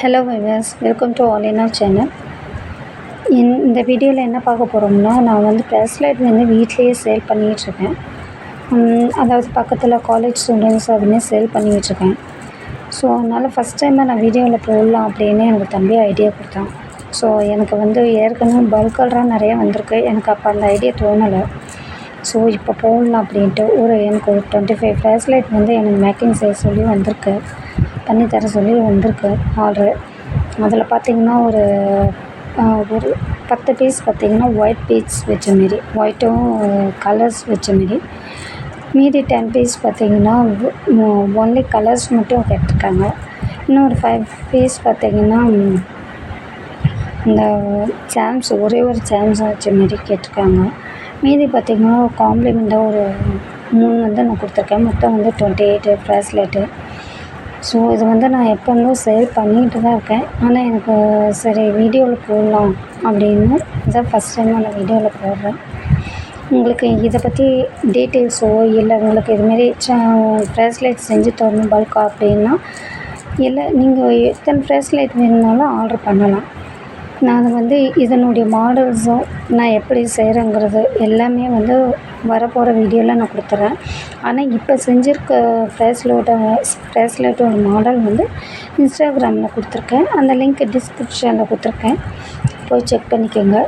Hello viewers, welcome to all in R channel. இந்த வீடியோவில் என்ன பார்க்க போகிறோம்னா, நான் வந்து ப்ரெஸ்லெட் வந்து வீட்லேயே சேல் பண்ணிகிட்ருக்கேன். அதாவது பக்கத்தில் காலேஜ் ஸ்டூடெண்ட்ஸ் அதுமாரி சேல் பண்ணிகிட்ருக்கேன். ஸோ அதனால் ஃபஸ்ட் டைமாக நான் வீடியோவில் போடலாம் அப்படின்னு எனக்கு தம்பி ஐடியா கொடுத்தான். ஸோ எனக்கு வந்து ஏற்கனவே பல்க் ஆர்டராக நிறையா வந்திருக்கு. எனக்கு அப்போ அந்த ஐடியா தோணலை. ஸோ இப்போ போடலாம் அப்படின்ட்டு எனக்கு ஒரு 25 ப்ரெஸ்லெட் வந்து எனக்கு மேக்கிங் செய்ய சொல்லி வந்திருக்கு, பண்ணி தர சொல்லி வந்திருக்கு ஆர்ட்ரு. அதில் பார்த்திங்கன்னா ஒரு 10 பீஸ் பார்த்திங்கன்னா ஒயிட் பீட்ஸ் வச்ச மாரி, ஒயிட்டும் கலர்ஸ் வச்ச மாரி. மீதி 10 பீஸ் பார்த்திங்கன்னா ஒன்லி கலர்ஸ் மட்டும் கேட்டிருக்காங்க. இன்னும் ஒரு 5 பீஸ் பார்த்திங்கன்னா இந்த சாம்ஸ், ஒரே ஒரு சாம்ஸ் வச்ச மாரி கேட்டிருக்காங்க. மீதி பார்த்திங்கன்னா காம்ப்ளிமெண்ட்டாக ஒரு 3 வந்து நான் கொடுத்துருக்கேன். மொத்தம் வந்து 28 ப்ரெஸ்லெட்டு. ஸோ இது வந்து நான் எப்போருந்தும் சேல் பண்ணிகிட்டு தான் இருக்கேன். ஆனால் எனக்கு சரி வீடியோவில் போடலாம் அப்படின்னு இதான் ஃபஸ்ட் டைமாக நான் வீடியோவில் போடுறேன். உங்களுக்கு இதை பற்றி டீட்டெயில்ஸோ இல்லை உங்களுக்கு இதுமாரி ப்ரெஸ்லெட் செஞ்சு தரணும் பல்காக அப்படின்னா, இல்லை நீங்கள் எத்தனை ப்ரெஸ்லெட் வேணுனாலும் ஆர்டர் பண்ணலாம். நான் வந்து இதனுடைய மாடல்ஸும் நான் எப்படி செய்கிறேங்கிறது எல்லாமே வந்து வரப்போகிற வீடியோவில் நான் கொடுத்துட்றேன். ஆனால் இப்போ செஞ்சுருக்க ப்ரெஸ்லெட்டோட மாடல் வந்து இன்ஸ்டாகிராமில் கொடுத்துருக்கேன். அந்த லிங்க் டிஸ்கிரிப்ஷனில் கொடுத்துருக்கேன், போய் செக் பண்ணிக்கோங்க.